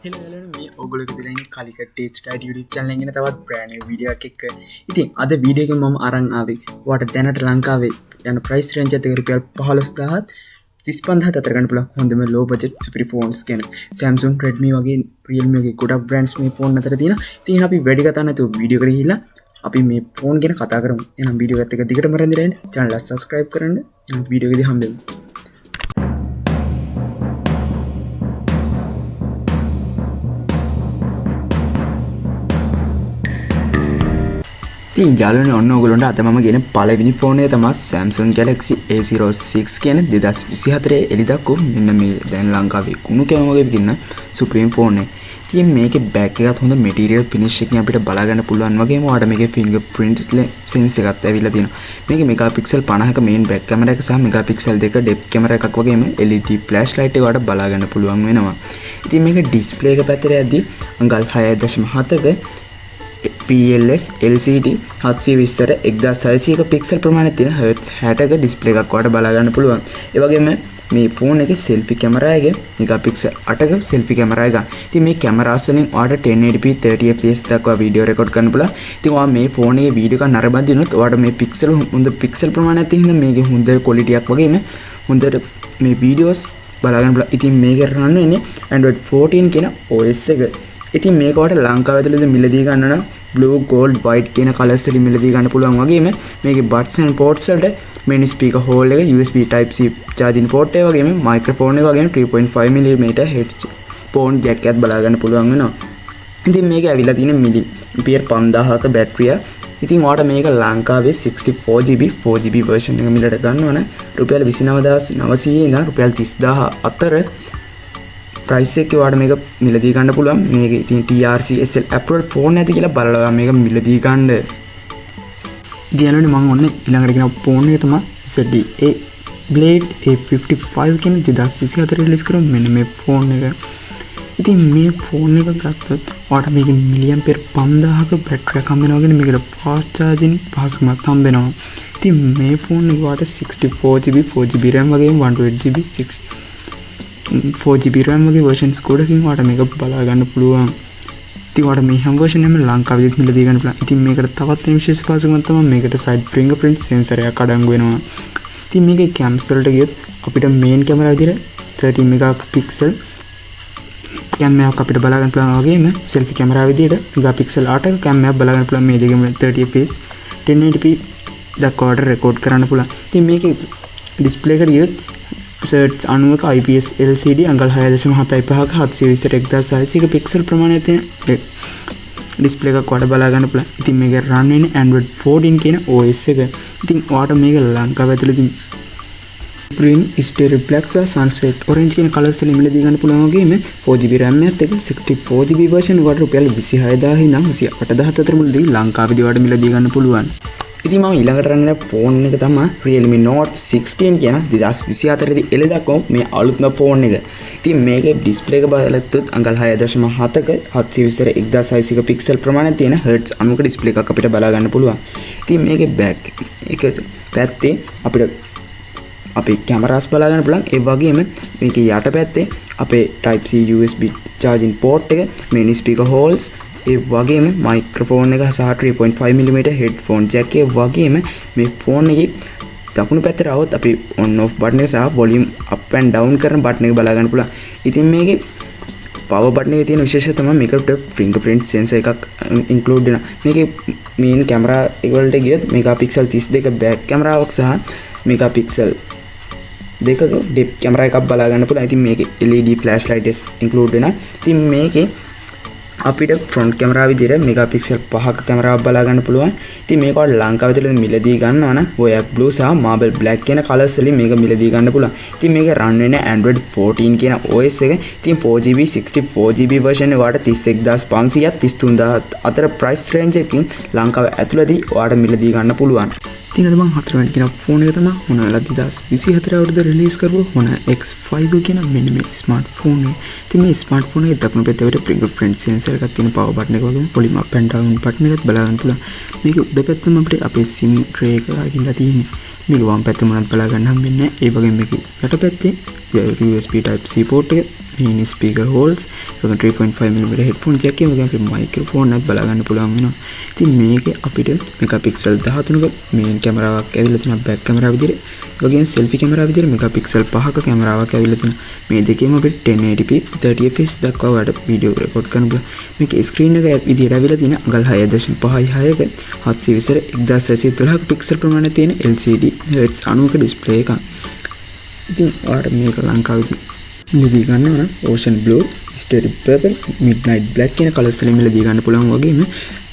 හෙලන මේ ඔගොලක දෙලන කලික ටේච් කයිට YouTube චැනල ගෙන තවත් ප්‍රෑණ විඩිය එකක් ඉතින් අද වීඩියක මම අරං ආවේ වට දැනට ලංකාවේ යන ප්‍රයිස් රේන්ජ් එක රුපියල් 15000 35,000 අතර ගන්න පුළුවන් හොඳම ලෝ බජට් සුපිරි ෆෝන්ස් ගැන Samsung Redmi වගේ Realme වගේ ගොඩක් බ්‍රෑන්ඩ්ස් මේ ෆෝන් අතර තියෙනවා. ඉතින් අපි වැඩි කතා නැතුව වීඩියෝ එකට ගිහිල්ලා අපි මේ ෆෝන් ගැන කතා කරමු. එහෙනම් වීඩියෝ එකත් එක දිගටම රැඳිලා ඉන්න. channel එක subscribe කරන්න. එහෙනම් වීඩියෝ එකේදී හම්බෙමු. ඉතින් යාළුවනේ ඔන්න ඔයගොල්ලන්ට අද මම ගෙන පළවෙනි ෆෝන් එක තමයි Samsung Galaxy A06 කියන 2024 එළි දක්වපු මෙන්න මේ දැන් ලංකාවේ කුණු කැම වගේ විදින්න සුප්‍රීම් ෆෝන් එක. ඉතින් මේකේ බෑක් එකත් හොඳ මැටීරියල් ෆිනිෂ් එකකින් අපිට බලා ගන්න පුළුවන් වගේම ඔයාලට මේකේ ෆින්ගර්ප්‍රින්ට් සෙන්සර් එකක් ඇවිල්ලා තියෙනවා. මේකේ මෙගාපික්සල් 50ක මේන් බෑක් කැමරා එක සහ මෙගාපික්සල් 2 ඩෙප්ත් කැමරා එකක් වගේම LED ෆ්ලෑෂ් ලයිට් එක ඔයාලට බලා ගන්න පුළුවන් වෙනවා. ඉතින් මේක ඩිස්ප්ලේ එක පැත්තට යද්දී අඟල් 6.7ක PLS LCD 720 1600ක පික්සල් ප්‍රමාණයක් තියෙන Hz 60ක ඩිස්ප්ලේ එකක් වඩ බලා ගන්න පුළුවන්. ඒ වගේම මේ ෆෝන් එකේ selfie කැමරා එකේ මෙගාපික්සල් 8ක selfie කැමරා එක. ඉතින් මේ කැමරාස් වලින් ඔයාලට 1080p 30 fps දක්වා වීඩියෝ රෙකෝඩ් කරන්න පුළුවන්. ඉතින් ඔයා මේ ෆෝන් එකේ වීඩියෝ එක නරඹද්දී උනොත් ඔයාලට මේ පික්සල් හොඳ පික්සල් ප්‍රමාණයක් තියෙන හින්දා මේකේ හොඳ quality එකක් වගේම හොඳට මේ වීඩියෝස් බලා ගන්න පුළුවන්. ඉතින් මේකේ රන් වෙන්නේ Android 14 කියන OS එක. ඉතින් මේක වට ලංකාව ඇතුළේ මිලදී ගන්න නම් blue gold white කියන කලර්ස් වලින් මිලදී ගන්න පුළුවන් වගේම මේකේ buttons and ports වලට main speaker hole එක USB type C charging port එක වගේම microphone එක වගේම 3.5 mm headphone jack එකත් බලා ගන්න පුළුවන් වෙනවා. ඉතින් මේක ඇවිල්ලා තියෙන මිලිපියර් 5000ක බැටරිය. ඉතින් ඔයාලට මේක ලංකාවේ 64GB 4GB version එක මිලට ගන්නවන රුපියල් 29900 ඉඳන් රුපියල් 30000 අතර ප්‍රයිස් එක ඔයාලට මේක මිලදී ගන්න පුළුවන්. මේක ඉතින් TRC SL approved ෆෝන් නැති කියලා බලලා මේක මිලදී ගන්න. ඉතින් යාළුවනේ මම ඔන්න ඊළඟට කියන ෆෝන් එක තමයි ZTE Blade A55 කියන 2024 රිලීස් කරමු මෙන්න මේ ෆෝන් එක. ඉතින් මේ ෆෝන් එක ගත්තොත් ඔයාලට මේක මිලියන් පෙර් 5000ක බැටරි එකක් හම්බ වෙනවා වගේ මේකට fast charging පහසුකමක් හම්බ වෙනවා. ඉතින් මේ ෆෝන් එක ඔයාලට 64GB 4GB RAM වගේම 128GB 4GB RAM වගේ versions ගොඩකින් ඔයාලට මේක බලා ගන්න පුළුවන්. ඉතින් ඔයාලට මේ හැම version එකම ලංකාවේදීත් මිලදී ගන්න පුළුවන්. ඉතින් මේකට තවත් විශේෂ පහසුකමක් තමයි මේකට side fingerprint sensor එකක් අඩංගු වෙනවා. ඉතින් මේකේ cams වලට ගියොත් අපිට main camera විදිහට 30 megapixel camera එකක් අපිට බලා ගන්න පුළුවන් වගේම selfie camera විදිහට megapixel 8ක camera එකක් බලා ගන්න පුළුවන්. මේ දෙකම 30 fps 1080p දක්වා රෙකෝඩ් කරන්න පුළුවන්. ඉතින් මේකේ display එකට ගියොත් Hertz 90ක IPS LCD අඟල් 6.75ක 720 1600ක පික්සල් ප්‍රමාණයක් තියෙන ඩිස්ප්ලේ එකක් වඩ බලා ගන්න පුළුවන්. ඉතින් මේක රන් වෙන්නේ Android 14 කියන OS එක. ඉතින් ඔයාලට මේක ලංකාව ඇතුළේ green stereo black සහ sunset orange කියන කලර්ස් වලින් මිලදී ගන්න පුළුවන් වගේම 4GB RAM එකත් එක්ක 64GB version එකට රුපියල් 26000 ඉඳන් 28000 අතර මුලදී ලංකාවේදී ඔයාලට මිලදී ගන්න පුළුවන්. ඉතින් මම ඊළඟට අරගෙන ෆෝන් එක තමයි Realme Note 16 කියන 2024 දී එළ දක්වපු මේ අලුත්ම ෆෝන් එක. ඉතින් මේකේ ඩිස්ප්ලේ එක බලද්දී අඟල් 6.7ක 720 1600ක පික්සල් ප්‍රමාණයක් තියෙන Hertz 90ක ඩිස්ප්ලේ එකක් අපිට බලා ගන්න පුළුවන්. ඉතින් මේකේ බෑක් එක පැත්තේ අපිට අපේ කැමරාස් බලා ගන්න පුළුවන්. ඒ වගේම මේකේ යට පැත්තේ අපේ Type C USB charging port එක, main speaker holes ඒ වගේම මයික්‍රොෆෝන් එක සහ 3.5 mm headphone jack එක වගේම මේ ෆෝන් එකේ දකුණු පැත්තට આવොත් අපි on off button එක සහ volume up and down කරන button එක බලා ගන්න පුළුවන්. ඉතින් මේකේ power button එකේ තියෙන විශේෂය තමයි මේකට fingerprint sensor එකක් include වෙනවා. මේකේ main camera එක වලට ගියොත් megapixel 32 back cameraවක් සහ megapixel දෙකක depth camera එකක් බලා ගන්න පුළුවන්. ඉතින් මේකේ LED flash lights include වෙනවා. ඉතින් මේකේ අපිට front camera විදිහට megapixel 5ක කැමරාවක් බලා ගන්න පුළුවන්. ඉතින් මේක ඔයාලා ලංකාවේ තුල මිලදී ගන්නවා නම් Voyac blue සහ marble black කියන කලර්ස් වලින් මේක මිලදී ගන්න පුළුවන්. ඉතින් මේක run වෙන්නේ Android 14 කියන OS එක. ඉතින් 4GB 64GB version එක ඔයාලට 31500ත් 33000 අතර price range එකකින් ලංකාව ඇතුළතදී ඔයාලට මිලදී ගන්න පුළුවන්. ඉතින් අද මම හතරවෙනි කියන ෆෝන් එක තමයි Honor 2024 අවුරුද්දේ රිලීස් කරපු Honor X5 කියන මෙන්න මේ ස්මාර්ට්ෆෝන් එක. ඉතින් මේ ස්මාර්ට්ෆෝන් එකේ දකුණු පැත්තේ අපිට fingerprint sensor එකක් තියෙන power button එක වගේම volume up and down button එකත් බලා ගන්න පුළුවන්. මේක උඩ පැත්තෙම අපිට අපේ SIM tray එක අගින්න තියෙන්නේ. මේක වම් පැත්තේ මොනවද බලා ගන්න හම්බෙන්නේ නැහැ. ඒ වගේම මේක යට පැත්තේ USB type C port එක mini speaker holes, 3.5mm headphone jack එක වගේ අපේ microphone එකක් බලා ගන්න පුළුවන් වෙනවා. ඉතින් මේකේ අපිට megapixel 13ක main කැමරාවක් ඇවිල්ලා තියෙනවා back කැමරාව විදිහට. ඒ වගේම selfie කැමරාව විදිහට megapixel 5ක කැමරාවක් ඇවිල්ලා තියෙනවා. මේ දෙකේම අපිට 1080p 30fps දක්වා වඩ වීඩියෝ රෙකෝඩ් කරන්න පුළුවන්. මේකේ screen එක විදිහට ඇවිල්ලා තියෙන අඟල් 6.5ක 720 1612ක pixel ප්‍රමාණය තියෙන LCD Hz 90ක display එකක්. ඉතින් ඔයාලට මේක ලංකාවේදී මිලදී ගන්න ඕන ocean blue, starry purple, midnight black කියන කලර්ස් වලින් මිලදී ගන්න පුළුවන් වගේම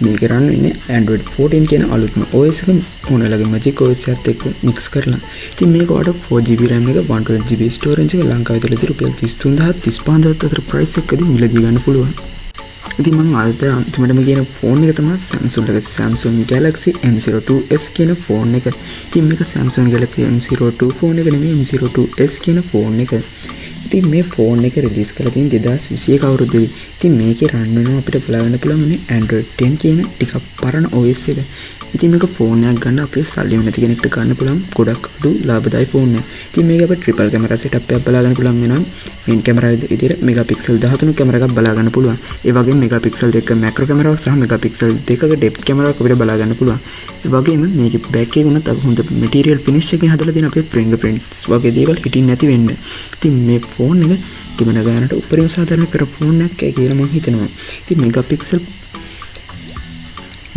මේක රන් වෙන්නේ Android 14 කියන අලුත්ම OS එක මොනලගේ Magic OS එකත් එක්ක mix කරලා. ඉතින් මේක ඔයාලට 4GB RAM එක 128GB storage එක ලංකාවේ තියෙන රුපියල් 33000 35000 අතර price එකකදී මිලදී ගන්න පුළුවන්. ඉතින් මම අද අන්තිමටම කියන ෆෝන් එක තමයි Samsung Galaxy M02s කියන ෆෝන් එක. ඉතින් මේක Samsung Galaxy M02 ෆෝන් එක නෙමෙයි M02s කියන ෆෝන් එක. ඉතින් මේ ෆෝන් එක රිලීස් කරලා තියෙන 2021 අවුරුද්දේදී. ඉතින් මේකේ රන් වෙනවා අපිට බලන්න පුළුවන් මේ Android 10 කියන ටිකක් පරණ OS එක. ඉතින් මේක ෆෝන් එකක් ගන්න අපේ සල්ලි නැති කෙනෙක්ට ගන්න පුළුවන් ගොඩක් අඩු ලාභදායි ෆෝන් එක. ඉතින් මේක අපිට ට්‍රිපල් කැමරා සෙටප් එකක් බලා ගන්න පුළුවන් වෙනවා. මේන් කැමරාව විදිහට මෙගාපික්සල් 13 කැමරා එකක් බලා ගන්න පුළුවන්. ඒ වගේම මෙගාපික්සල් 2ක මැක්‍රෝ කැමරාවක් සහ මෙගාපික්සල් 2ක ඩෙප්ත් කැමරාවක් අපිට බලා ගන්න පුළුවන්. ඒ වගේම මේකේ බෑක් එකේ උනත් අපි හොඳ මැටීරියල් ෆිනිෂ් එකකින් හදලා තියෙන අපේ fingerprints වගේ දේවල් හිටින් නැති වෙන්න. ඉතින් මේ ෆෝන් එක කිමන ගානට උපරිම සාධාරණ කර ෆෝන් එකක් කියලා මම හිතනවා. ඉතින් මෙගාපික්සල්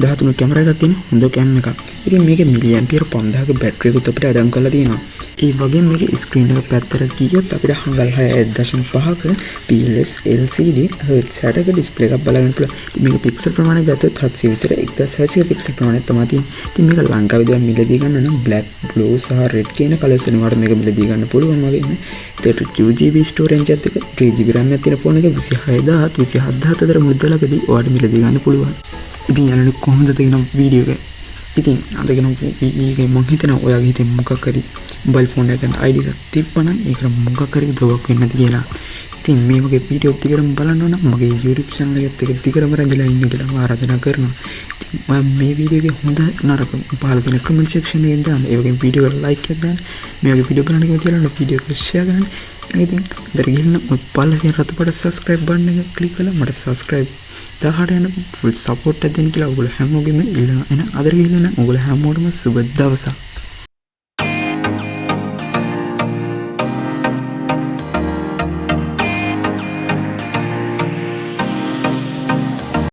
13 කැමරා එකක් තියෙන හොඳ කැම් එකක්. ඉතින් මේකේ මිලි ඇම්පියර් 5000ක බැටරි එකත් අපිට අඩංගු කරලා තියෙනවා. ඒ වගේම මේකේ ස්ක්‍රීන් එක පැත්තට ගියොත් අපිට හංගල් 6.5ක PLS LCD Hz 60ක ඩිස්ප්ලේ එකක් බලා ගන්න පුළුවන්. ඉතින් මේක පික්සල් ප්‍රමාණය ගත්තොත් 720 1600 පික්සල් ප්‍රමාණයක් තමයි තියෙන්නේ. ඉතින් මේක ලංකාවේදී මිලදී ගන්න නම් black, blue සහ red කියන කලර්ස් වලින් වල මේක මිලදී ගන්න පුළුවන් වගේම 32GB storage එකත් එක්ක 3GB RAM එකක් තියෙන ෆෝන් එක 26000 27000 අතර මුදලකදී ඔයාලට මිලදී ගන්න පුළුවන්. ඉතින් යාළුවනේ කොහොමද තියෙන වීඩියෝ එක? ඉතින් අද ගෙන වීඩියෝ එකේ මම හිතනවා ඔයාගේ හිතේ මොකක් හරි මොබයිල් ෆෝන් එකක ID එකක් තිබ්බනම් ඒකට මොකක් හරි දවයක් වෙන්නේ නැති කියලා. ඉතින් මේ වගේ වීඩියෝ දිගටම බලන්න ඕන මගේ YouTube channel එකත් එක්ක දිගටම රැඳිලා ඉන්න කියලා ආරාධනා කරනවා. ඉතින් මම මේ වීඩියෝ එකේ හොඳ නරක පහල දෙන comment section එකෙන් දාන්න. ඒ වගේම වීඩියෝ එකට like එකක් දාන්න. මේ වගේ වීඩියෝ බලන්න කැමති නම් වීඩියෝ එක share කරන්න. ඉතින් අද ගිහින් ඔය පල්ල තියෙන රතුපට subscribe button එක click කරලා මට subscribe 18 යන full support එක දෙන්න කියලා ඔයගොල්ලෝ හැමෝගෙම ඉල්ලනවා. එහෙනම් අද ගිහින් ඔයගොල්ලෝ හැමෝටම සුබ දවසක්.